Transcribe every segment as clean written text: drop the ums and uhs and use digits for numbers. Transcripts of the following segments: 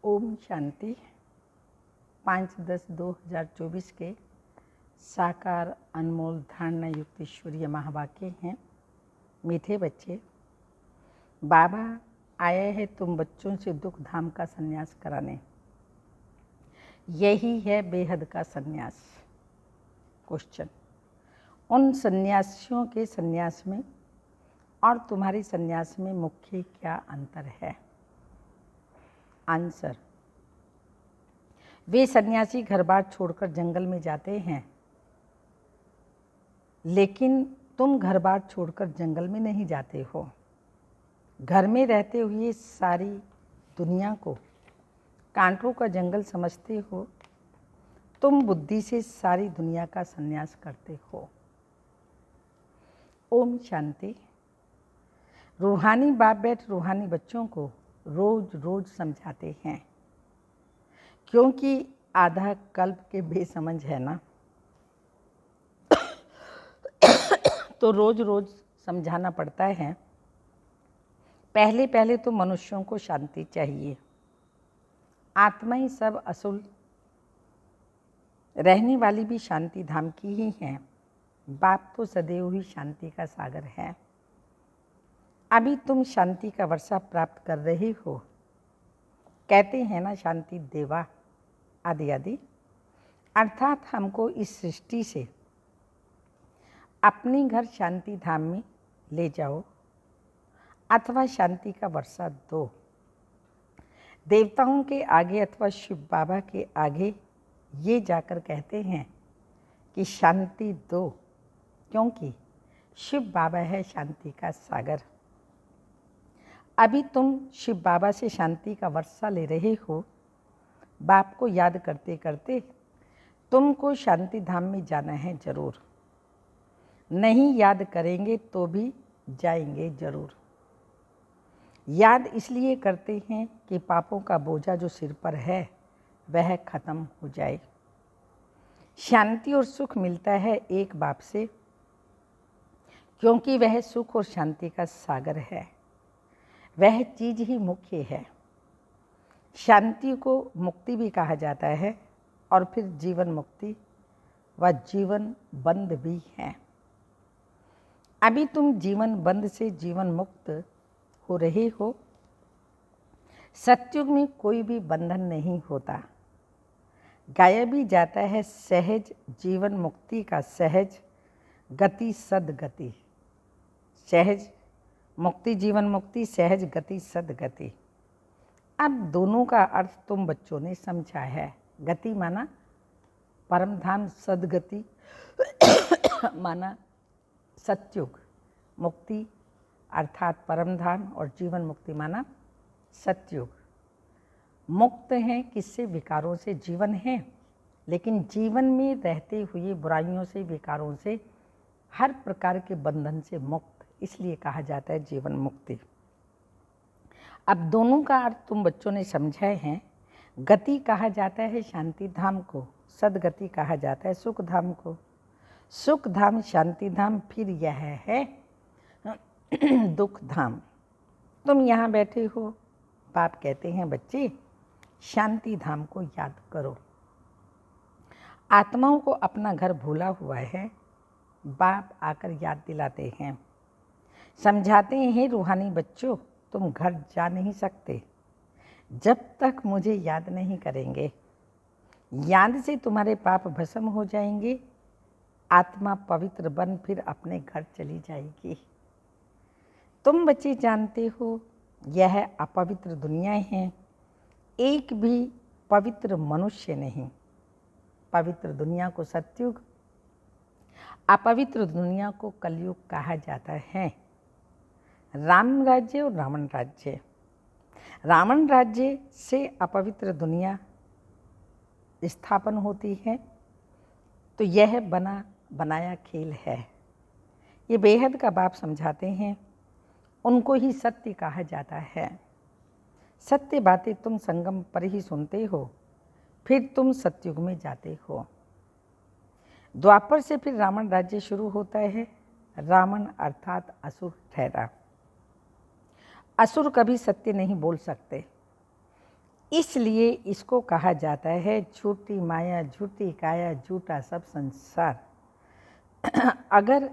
ओम शांति। 5/10/2024 के साकार अनमोल धारणा युक्त ईश्वरीय महावाक्य हैं। मीठे बच्चे, बाबा आए हैं तुम बच्चों से दुख धाम का संन्यास कराने। यही है बेहद का संन्यास। क्वेश्चन, उन सन्यासियों के संन्यास में और तुम्हारी संन्यास में मुख्य क्या अंतर है? आंसर, वे सन्यासी घर बार छोड़कर जंगल में जाते हैं, लेकिन तुम घर बार छोड़कर जंगल में नहीं जाते हो। घर में रहते हुए सारी दुनिया को कांटों का जंगल समझते हो। तुम बुद्धि से सारी दुनिया का संन्यास करते हो। ओम शांति। रूहानी बाप बैठ रूहानी बच्चों को रोज रोज समझाते हैं, क्योंकि आधा कल्प के बेसमझ है ना, तो रोज रोज समझाना पड़ता है। पहले पहले तो मनुष्यों को शांति चाहिए। आत्मा ही सब असूल रहने वाली भी शांति धाम की ही है। बाप तो सदैव ही शांति का सागर है। अभी तुम शांति का वर्षा प्राप्त कर रहे हो। कहते हैं ना, शांति देवा आदि आदि। अर्थात हमको इस सृष्टि से अपने घर शांति धाम में ले जाओ अथवा शांति का वर्षा दो। देवताओं के आगे अथवा शिव बाबा के आगे ये जाकर कहते हैं कि शांति दो, क्योंकि शिव बाबा है शांति का सागर। अभी तुम शिव बाबा से शांति का वर्षा ले रहे हो। बाप को याद करते करते तुमको शांति धाम में जाना है जरूर। नहीं याद करेंगे तो भी जाएंगे जरूर। याद इसलिए करते हैं कि पापों का बोझा जो सिर पर है वह खत्म हो जाए। शांति और सुख मिलता है एक बाप से, क्योंकि वह सुख और शांति का सागर है। वह चीज ही मुख्य है। शांति को मुक्ति भी कहा जाता है और फिर जीवन मुक्ति व जीवन बंद भी है। अभी तुम जीवन बंद से जीवन मुक्त हो रहे हो। सतयुग में कोई भी बंधन नहीं होता, गायब भी जाता है सहज जीवन मुक्ति का सहज गति सदगति। सहज मुक्ति जीवन मुक्ति, सहज गति सदगति। अब दोनों का अर्थ तुम बच्चों ने समझा है। गति माना परम धाम, सदगति माना सतयुग, मुक्ति अर्थात परम धाम, और जीवन मुक्ति माना सतयुग। मुक्त हैं किससे? विकारों से। जीवन है, लेकिन जीवन में रहते हुए बुराइयों से, विकारों से, हर प्रकार के बंधन से मुक्त, इसलिए कहा जाता है जीवन मुक्ति। अब दोनों का अर्थ तुम बच्चों ने समझा है। गति कहा जाता है शांति धाम को, सदगति कहा जाता है सुख धाम को। सुख धाम, शांति धाम, फिर यह है दुख धाम। तुम यहाँ बैठे हो, बाप कहते हैं बच्चे शांति धाम को याद करो। आत्माओं को अपना घर भूला हुआ है, बाप आकर याद दिलाते हैं, समझाते हैं रूहानी बच्चों तुम घर जा नहीं सकते जब तक मुझे याद नहीं करेंगे। याद से तुम्हारे पाप भस्म हो जाएंगे। आत्मा पवित्र बन फिर अपने घर चली जाएगी। तुम बच्चे जानते हो यह अपवित्र दुनिया है, एक भी पवित्र मनुष्य नहीं। पवित्र दुनिया को सतयुग, अपवित्र दुनिया को कलयुग कहा जाता है। राम राज्य और रावण राज्य। रावण राज्य से अपवित्र दुनिया स्थापन होती है, तो यह बना बनाया खेल है। ये बेहद का बाप समझाते हैं, उनको ही सत्य कहा जाता है। सत्य बातें तुम संगम पर ही सुनते हो, फिर तुम सतयुग में जाते हो। द्वापर से फिर रावण राज्य शुरू होता है। रावण अर्थात असुर ठहरा। असुर कभी सत्य नहीं बोल सकते। इसलिए इसको कहा जाता है झूठी माया, झूठी काया, झूठा सब संसार। अगर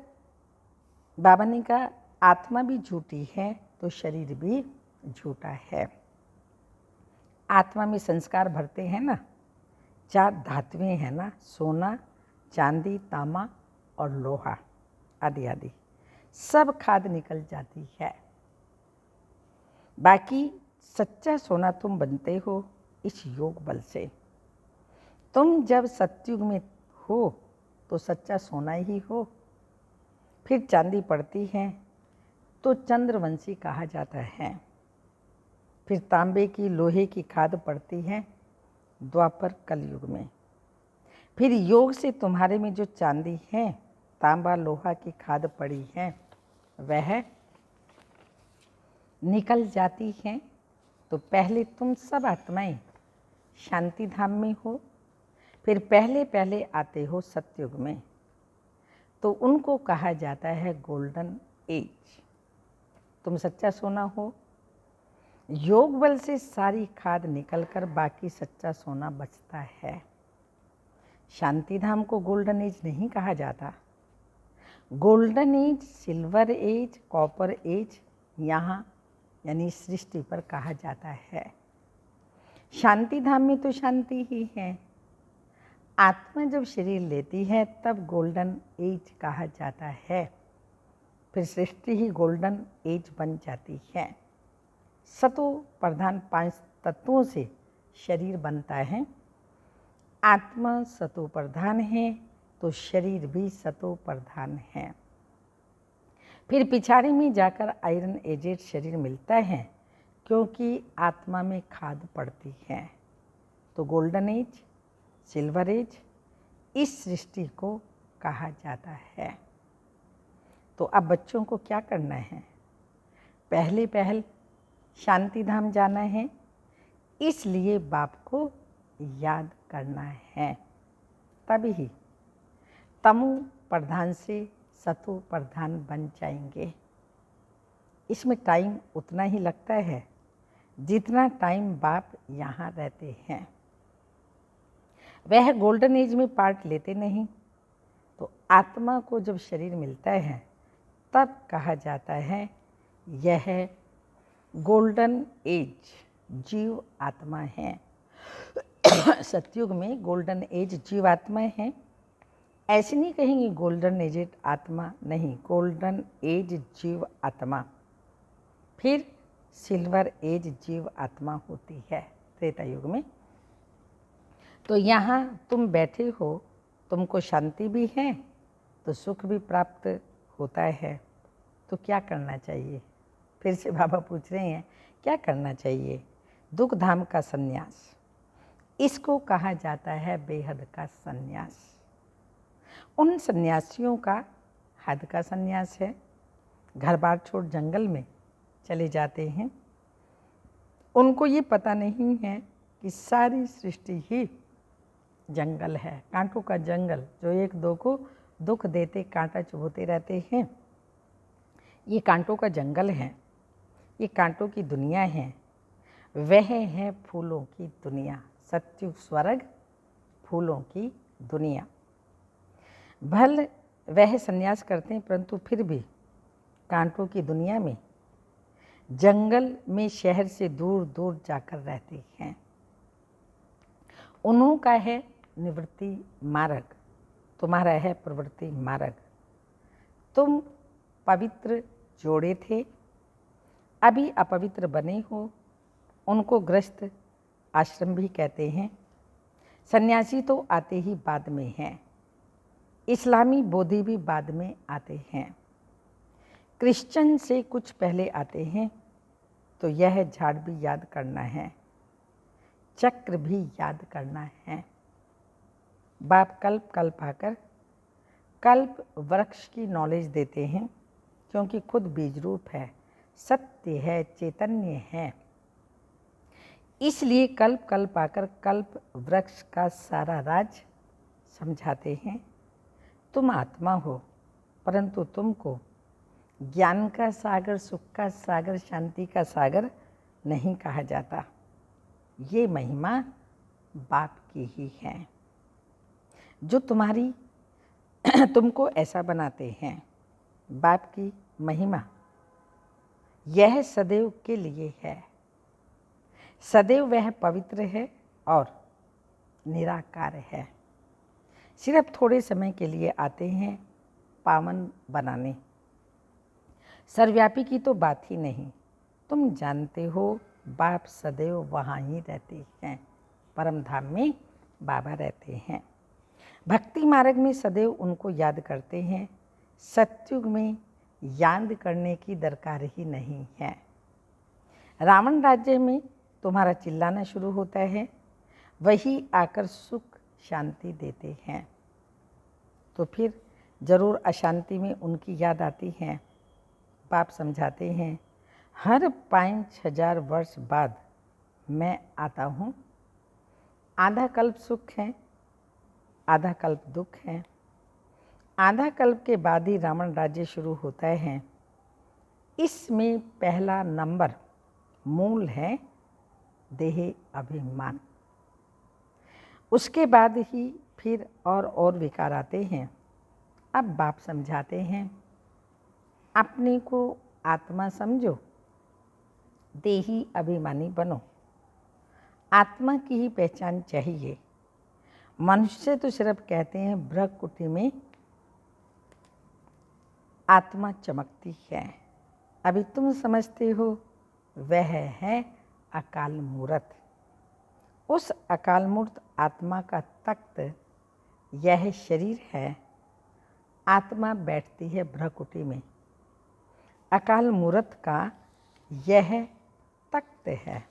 बाबा ने कहा आत्मा भी झूठी है तो शरीर भी झूठा है। आत्मा में संस्कार भरते हैं ना, 4 धातुएं हैं ना, सोना, चांदी, तांबा और लोहा आदि आदि, सब खाद निकल जाती है। बाकी सच्चा सोना तुम बनते हो इस योग बल से। तुम जब सतयुग में हो तो सच्चा सोना ही हो। फिर चांदी पड़ती है तो चंद्रवंशी कहा जाता है। फिर तांबे की, लोहे की खाद पड़ती है द्वापर कलयुग में। फिर योग से तुम्हारे में जो चांदी है, तांबा, लोहा की खाद पड़ी है, वह निकल जाती है। तो पहले तुम सब आत्माएं शांति धाम में हो, फिर पहले पहले आते हो सतयुग में, तो उनको कहा जाता है गोल्डन एज। तुम सच्चा सोना हो। योग बल से सारी खाद निकलकर बाकी सच्चा सोना बचता है। शांति धाम को गोल्डन एज नहीं कहा जाता। Golden age, silver age, copper age यहाँ यानी सृष्टि पर कहा जाता है। शांति धाम में तो शांति ही है। आत्मा जब शरीर लेती है तब गोल्डन एज कहा जाता है। फिर सृष्टि ही गोल्डन एज बन जाती है। सतो प्रधान 5 तत्वों से शरीर बनता है। आत्मा सतो प्रधान है तो शरीर भी सतो प्रधान है। फिर पिछाड़ी में जाकर आयरन एजेड शरीर मिलता है, क्योंकि आत्मा में खाद पड़ती है। तो गोल्डन एज, सिल्वर एज इस सृष्टि को कहा जाता है। तो अब बच्चों को क्या करना है? पहले पहल शांति धाम जाना है, इसलिए बाप को याद करना है। तभी तमो प्रधान से सतो प्रधान बन जाएंगे। इसमें टाइम उतना ही लगता है जितना टाइम बाप यहाँ रहते हैं। वह गोल्डन एज में पार्ट लेते नहीं। तो आत्मा को जब शरीर मिलता है तब कहा जाता है यह गोल्डन एज जीव आत्मा है। सतयुग में गोल्डन एज जीव आत्मा है। ऐसे नहीं कहेंगे गोल्डन एज आत्मा, नहीं, गोल्डन एज जीव आत्मा। फिर सिल्वर एज जीव आत्मा होती है त्रेता युग में। तो यहाँ तुम बैठे हो, तुमको शांति भी है तो सुख भी प्राप्त होता है। तो क्या करना चाहिए? फिर से बाबा पूछ रहे हैं क्या करना चाहिए? दुख धाम का संन्यास, इसको कहा जाता है बेहद का संन्यास। उन सन्यासियों का हद का संन्यास है। घर बार छोड़ जंगल में चले जाते हैं। उनको ये पता नहीं है कि सारी सृष्टि ही जंगल है, कांटों का जंगल, जो एक दो को दुख देते कांटा चुभोते रहते हैं। ये कांटों का जंगल है, ये कांटों की दुनिया है। वह है फूलों की दुनिया, सत्युग स्वर्ग फूलों की दुनिया। भल वह संन्यास करते हैं, परंतु फिर भी कांटों की दुनिया में, जंगल में शहर से दूर दूर जाकर रहते हैं। उन्हों का है निवृत्ति मार्ग, तुम्हारा है प्रवृत्ति मार्ग। तुम पवित्र जोड़े थे, अभी अपवित्र बने हो। उनको गृहस्थ आश्रम भी कहते हैं। सन्यासी तो आते ही बाद में हैं। इस्लामी बोधी भी बाद में आते हैं। क्रिश्चियन से कुछ पहले आते हैं। तो यह झाड़ भी याद करना है, चक्र भी याद करना है। बाप कल्प कल्प आकर कल्प वृक्ष की नॉलेज देते हैं, क्योंकि खुद बीज रूप है, सत्य है, चैतन्य है। इसलिए कल्प कल्प आकर कल्प वृक्ष का सारा राज समझाते हैं। तुम आत्मा हो, परंतु तुमको ज्ञान का सागर, सुख का सागर, शांति का सागर नहीं कहा जाता। ये महिमा बाप की ही है जो तुमको ऐसा बनाते हैं। बाप की महिमा यह सदैव के लिए है। सदैव वह पवित्र है और निराकार है। सिर्फ थोड़े समय के लिए आते हैं पावन बनाने। सर्वव्यापी की तो बात ही नहीं। तुम जानते हो बाप सदैव वहाँ ही रहते हैं। परम धाम में बाबा रहते हैं। भक्ति मार्ग में सदैव उनको याद करते हैं। सतयुग में याद करने की दरकार ही नहीं है। रावण राज्य में तुम्हारा चिल्लाना शुरू होता है, वही आकर सुख शांति देते हैं। तो फिर जरूर अशांति में उनकी याद आती है। बाप समझाते हैं, हर 5000 वर्ष बाद मैं आता हूँ। आधा कल्प सुख है, आधा कल्प दुख है। आधा कल्प के बाद ही रावण राज्य शुरू होता है। इसमें पहला नंबर मूल है देह अभिमान। उसके बाद ही फिर और विकार आते हैं। अब बाप समझाते हैं, अपने को आत्मा समझो, देही अभिमानी बनो। आत्मा की ही पहचान चाहिए। मनुष्य तो सिर्फ कहते हैं ब्रह्मकुटी में आत्मा चमकती है। अभी तुम समझते हो वह है अकाल मूर्त। उस अकाल मूर्त आत्मा का तख्त यह शरीर है। आत्मा बैठती है ब्रह्मकुटी में। अकाल मूर्त का यह तख्त है।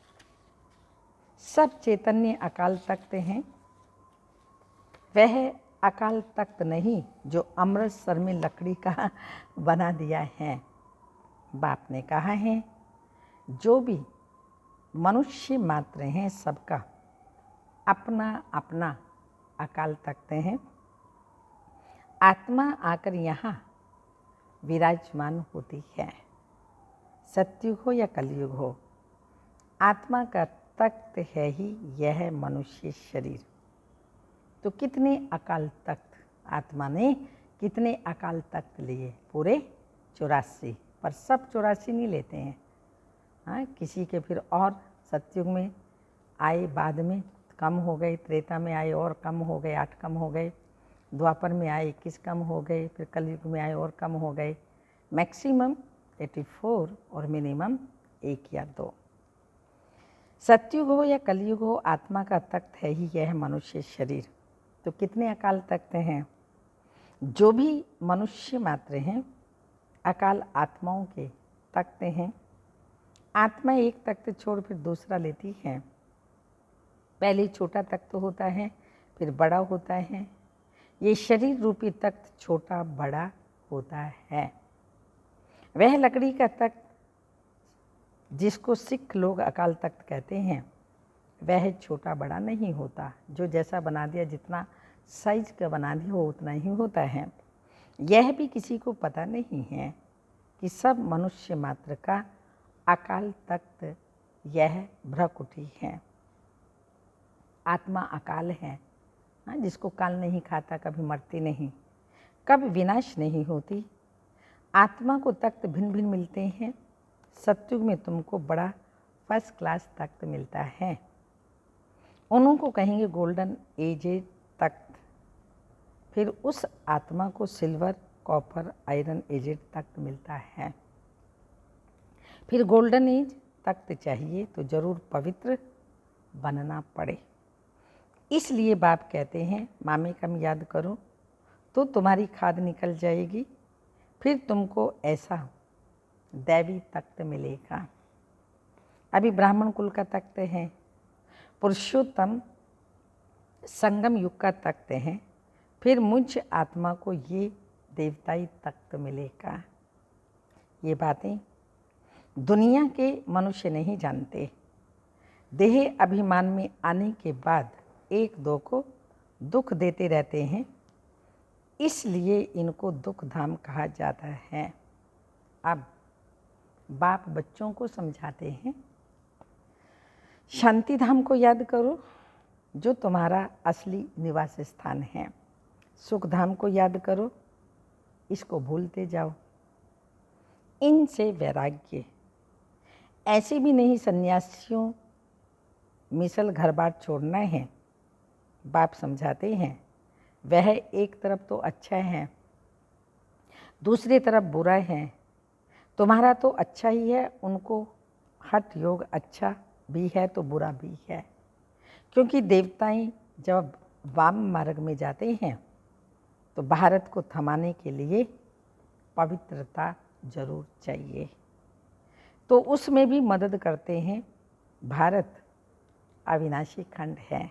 सब चैतन्य अकाल तख्त हैं। वह अकाल तख्त नहीं जो अमृतसर में लकड़ी का बना दिया है। बाप ने कहा है, जो भी मनुष्य मात्र हैं सबका अपना अपना अकाल तख्त है। आत्मा आकर यहाँ विराजमान होती है। सतयुग हो या कलयुग हो, आत्मा का तख्त है ही यह मनुष्य शरीर। तो कितने अकाल तख्त आत्मा ने, कितने अकाल तख्त लिए? पूरे 84। पर सब 84 नहीं लेते हैं। हाँ, किसी के फिर और सतयुग में आए, बाद में कम हो गए, त्रेता में आए और कम हो गए, 8 कम हो गए, द्वापर में आए 21 कम हो गए, फिर कलयुग में आए और कम हो गए। मैक्सिमम 84 और मिनिमम 1 या 2। सतयुग हो या कलयुग हो, आत्मा का तख्त है ही यह मनुष्य शरीर। तो कितने अकाल तख्त हैं? जो भी मनुष्य मात्र हैं अकाल आत्माओं के तख्त हैं। आत्मा एक तख्त छोड़ फिर दूसरा लेती है। पहले छोटा तख्त होता है, फिर बड़ा होता है। ये शरीर रूपी तख्त छोटा बड़ा होता है। वह लकड़ी का तख्त जिसको सिख लोग अकाल तख्त कहते हैं, वह छोटा बड़ा नहीं होता। जो जैसा बना दिया, जितना साइज का बना दिया वो उतना ही होता है। यह भी किसी को पता नहीं है कि सब मनुष्य मात्र का अकाल तख्त यह ब्रह्मकुटी है। आत्मा अकाल है, जिसको काल नहीं खाता, कभी मरती नहीं, कभी विनाश नहीं होती। आत्मा को तख्त भिन्न भिन्न मिलते हैं। सतयुग में तुमको बड़ा फर्स्ट क्लास तख्त मिलता है। उनको कहेंगे गोल्डन एजेड तख्त। फिर उस आत्मा को सिल्वर, कॉपर, आयरन एजेड तख्त मिलता है। फिर गोल्डन एज तख्त चाहिए तो जरूर पवित्र बनना पड़े। इसलिए बाप कहते हैं, मामे कम याद करो तो तुम्हारी खाद निकल जाएगी। फिर तुमको ऐसा दैवी तख्त मिलेगा। अभी ब्राह्मण कुल का तख्त है, पुरुषोत्तम संगम युग का तख्त है। फिर मुझ आत्मा को ये देवताई तख्त मिलेगा। ये बातें दुनिया के मनुष्य नहीं जानते। देह अभिमान में आने के बाद एक दो को दुख देते रहते हैं, इसलिए इनको दुख धाम कहा जाता है। अब बाप बच्चों को समझाते हैं, शांति धाम को याद करो जो तुम्हारा असली निवास स्थान है। सुख धाम को याद करो, इसको भूलते जाओ। इनसे वैराग्य। ऐसे भी नहीं सन्यासियों मिसल घर बार छोड़ना है। बाप समझाते हैं वह एक तरफ तो अच्छा है, दूसरी तरफ बुरा है। तुम्हारा तो अच्छा ही है, उनको हठ योग अच्छा भी है तो बुरा भी है। क्योंकि देवताएं जब वाम मार्ग में जाते हैं तो भारत को थमाने के लिए पवित्रता जरूर चाहिए, तो उसमें भी मदद करते हैं। भारत अविनाशी खंड है।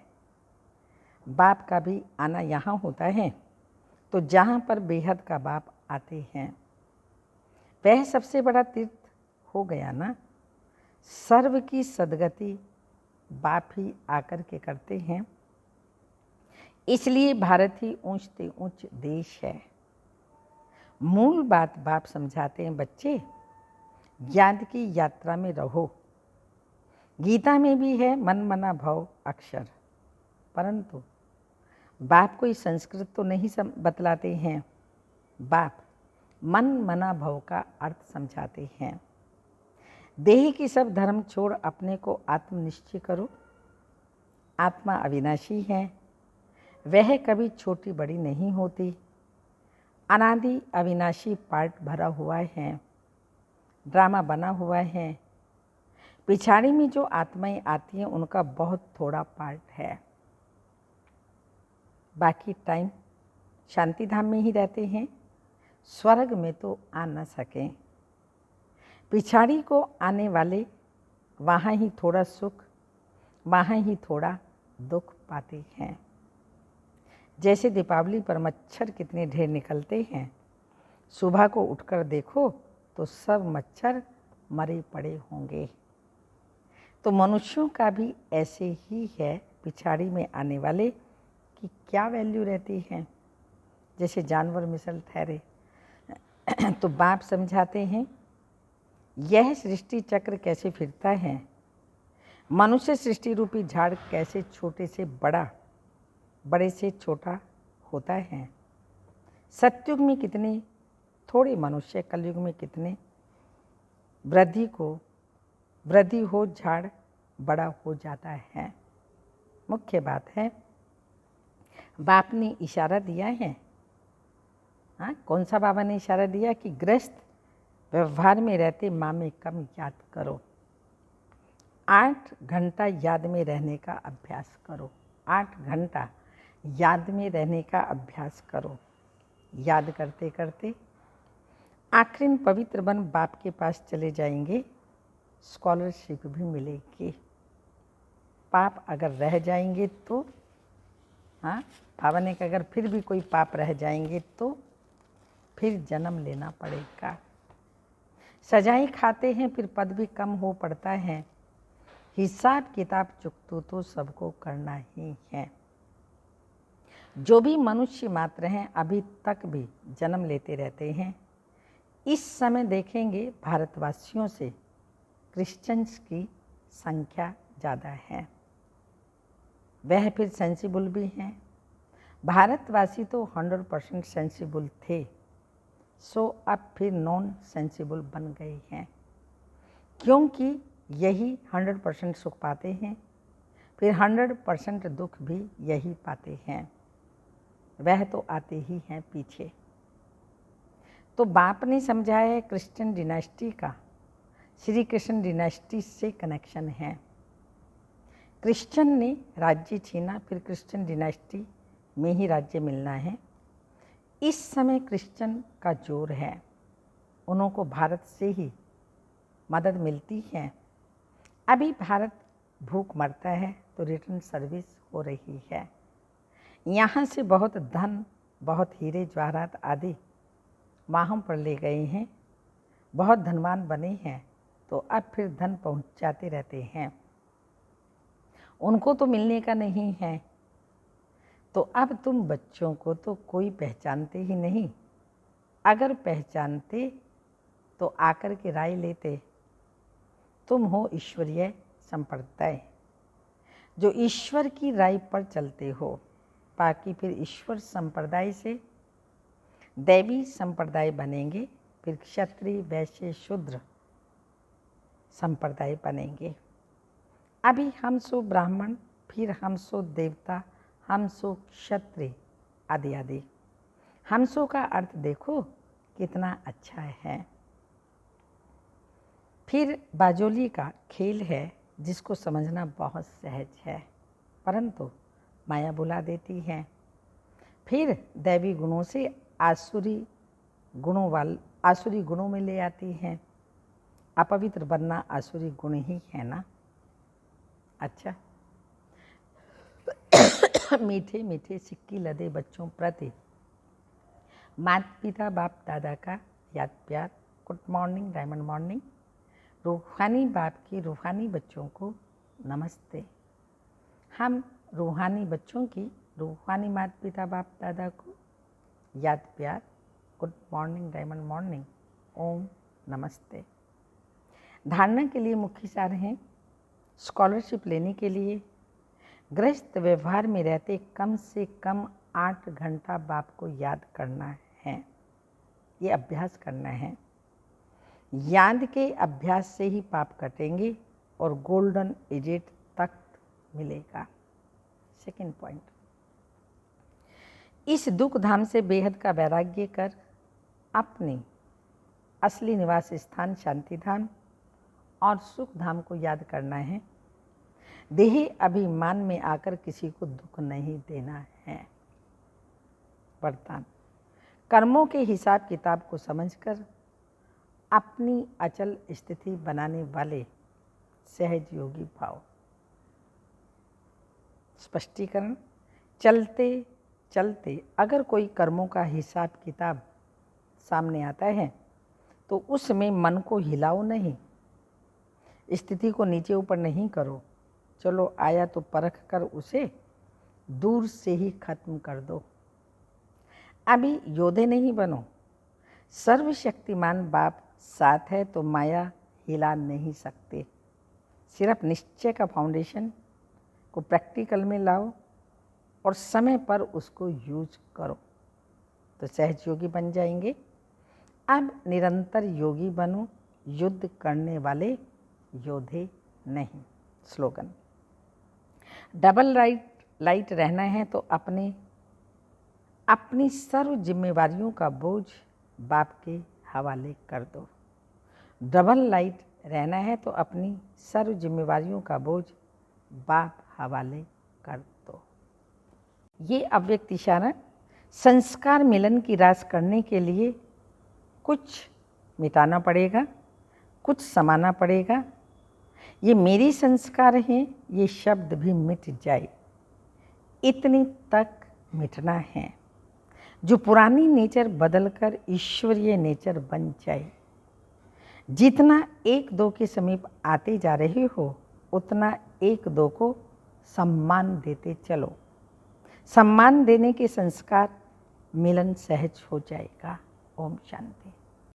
बाप का भी आना यहाँ होता है, तो जहाँ पर बेहद का बाप आते हैं वह सबसे बड़ा तीर्थ हो गया ना। सर्व की सदगति बाप ही आकर के करते हैं, इसलिए भारत ही ऊंच से ऊंच देश है। मूल बात बाप समझाते हैं, बच्चे ज्ञान की यात्रा में रहो। गीता में भी है मन मना भव अक्षर, परंतु बाप कोई संस्कृत तो नहीं बतलाते हैं। बाप मन मना भव का अर्थ समझाते हैं। देह की सब धर्म छोड़ अपने को आत्मनिश्चय करो। आत्मा अविनाशी है, वह कभी छोटी बड़ी नहीं होती। अनादि अविनाशी पार्ट भरा हुआ है, ड्रामा बना हुआ है। पिछाड़ी में जो आत्माएं आती हैं उनका बहुत थोड़ा पार्ट है। बाकी टाइम शांति धाम में ही रहते हैं, स्वर्ग में तो आ न सकें। पिछाड़ी को आने वाले वहाँ ही थोड़ा सुख, वहाँ ही थोड़ा दुख पाते हैं। जैसे दीपावली पर मच्छर कितने ढेर निकलते हैं, सुबह को उठकर देखो तो सब मच्छर मरे पड़े होंगे। तो मनुष्यों का भी ऐसे ही है, पिछाड़ी में आने वाले की क्या वैल्यू रहती है। जैसे जानवर मिसल ठहरे। तो बाप समझाते हैं यह सृष्टि चक्र कैसे फिरता है। मनुष्य सृष्टि रूपी झाड़ कैसे छोटे से बड़ा, बड़े से छोटा होता है। सतयुग में कितने थोड़े मनुष्य, कलयुग में कितने वृद्धि हो, झाड़ बड़ा हो जाता है। मुख्य बात है बाप ने इशारा दिया है। हाँ, कौन सा बाबा ने इशारा दिया कि गृहस्थ व्यवहार में रहते माँ में कम याद करो। 8 घंटा याद में रहने का अभ्यास करो। 8 घंटा याद में रहने का अभ्यास करो। याद करते करते आखिर पवित्र बन बाप के पास चले जाएंगे, स्कॉलरशिप भी मिलेगी। पाप अगर रह जाएंगे तो, हाँ बाबा ने कहा अगर फिर भी कोई पाप रह जाएंगे तो फिर जन्म लेना पड़ेगा। सजाएं खाते हैं फिर पद भी कम हो पड़ता है। हिसाब किताब चुकतो तो सबको करना ही है। जो भी मनुष्य मात्र हैं अभी तक भी जन्म लेते रहते हैं। इस समय देखेंगे भारतवासियों से क्रिश्चियंस की संख्या ज़्यादा है, वह फिर सेंसिबल भी हैं। भारतवासी तो 100% सेंसिबल थे, सो अब फिर नॉन सेंसिबल बन गए हैं, क्योंकि यही 100% सुख पाते हैं, फिर 100% दुख भी यही पाते हैं। वह तो आते ही हैं पीछे। तो बाप ने समझाया है क्रिश्चियन डिनास्टी का श्री कृष्ण डिनास्टी से कनेक्शन है। क्रिश्चियन ने राज्य छीना, फिर क्रिश्चियन डिनास्टी में ही राज्य मिलना है। इस समय क्रिश्चियन का जोर है, उन्हों को भारत से ही मदद मिलती है। अभी भारत भूख मरता है तो रिटर्न सर्विस हो रही है। यहाँ से बहुत धन, बहुत हीरे जवाहरात आदि वहाँ पर ले गए हैं, बहुत धनवान बने हैं, तो अब फिर धन पहुँचाते रहते हैं। उनको तो मिलने का नहीं है, तो अब तुम बच्चों को तो कोई पहचानते ही नहीं। अगर पहचानते तो आकर के राय लेते। तुम हो ईश्वरीय संप्रदाय, जो ईश्वर की राह पर चलते हो, बाकी फिर ईश्वर संप्रदाय से दैवी संप्रदाय बनेंगे, फिर क्षत्रिय वैश्य शूद्र संप्रदाय बनेंगे। अभी हम सो ब्राह्मण, फिर हम सो देवता, हम सो क्षत्रिय आदि आदि। हम सो का अर्थ देखो कितना अच्छा है। फिर बाजोली का खेल है जिसको समझना बहुत सहज है, परंतु माया बुला देती है। फिर दैवी गुणों से आसुरी गुणों में ले आती हैं। अपवित्र बनना आसुरी गुण ही है ना। अच्छा, मीठे मीठे सिक्की लदे बच्चों प्रति माता पिता बाप दादा का याद प्यार। Good morning, diamond morning. रूहानी बाप के रूहानी बच्चों को नमस्ते। हम रूहानी बच्चों की रूहानी माता पिता बाप दादा को याद प्यार। Good morning, diamond morning. ओम नमस्ते। धारणा के लिए मुख्य सार हैं। स्कॉलरशिप लेने के लिए गृहस्थ व्यवहार में रहते कम से कम 8 घंटा बाप को याद करना है। ये अभ्यास करना है। याद के अभ्यास से ही पाप कटेंगे और गोल्डन एजेट तक मिलेगा। सेकंड पॉइंट, इस दुख धाम से बेहद का वैराग्य कर अपने असली निवास स्थान शांति धाम और सुख धाम को याद करना है। देही अभिमान में आकर किसी को दुख नहीं देना है। वरदान, कर्मों के हिसाब किताब को समझकर अपनी अचल स्थिति बनाने वाले सहज योगी भाव। स्पष्टीकरण, चलते चलते अगर कोई कर्मों का हिसाब किताब सामने आता है तो उसमें मन को हिलाओ नहीं, स्थिति को नीचे ऊपर नहीं करो। चलो आया तो परख कर उसे दूर से ही खत्म कर दो। अभी योद्धे नहीं बनो। सर्वशक्तिमान बाप साथ है तो माया हिला नहीं सकते। सिर्फ निश्चय का फाउंडेशन को प्रैक्टिकल में लाओ और समय पर उसको यूज करो तो सहज योगी बन जाएंगे। अब निरंतर योगी बनो, युद्ध करने वाले योद्धे नहीं। स्लोगन, डबल लाइट रहना है तो अपनी सर्व जिम्मेवारियों का बोझ बाप के हवाले कर दो। डबल लाइट रहना है तो अपनी सर्व जिम्मेवारियों का बोझ बाप हवाले कर दो। ये अव्यक्त इशारा संस्कार मिलन की रास करने के लिए कुछ मिटाना पड़ेगा, कुछ समाना पड़ेगा। ये मेरी संस्कार हैं, ये शब्द भी मिट जाए, इतनी तक मिटना है। जो पुरानी नेचर बदलकर ईश्वरीय नेचर बन जाए। जितना एक दो के समीप आते जा रहे हो उतना एक दो को सम्मान देते चलो। सम्मान देने के संस्कार मिलन सहज हो जाएगा। ओम शांति।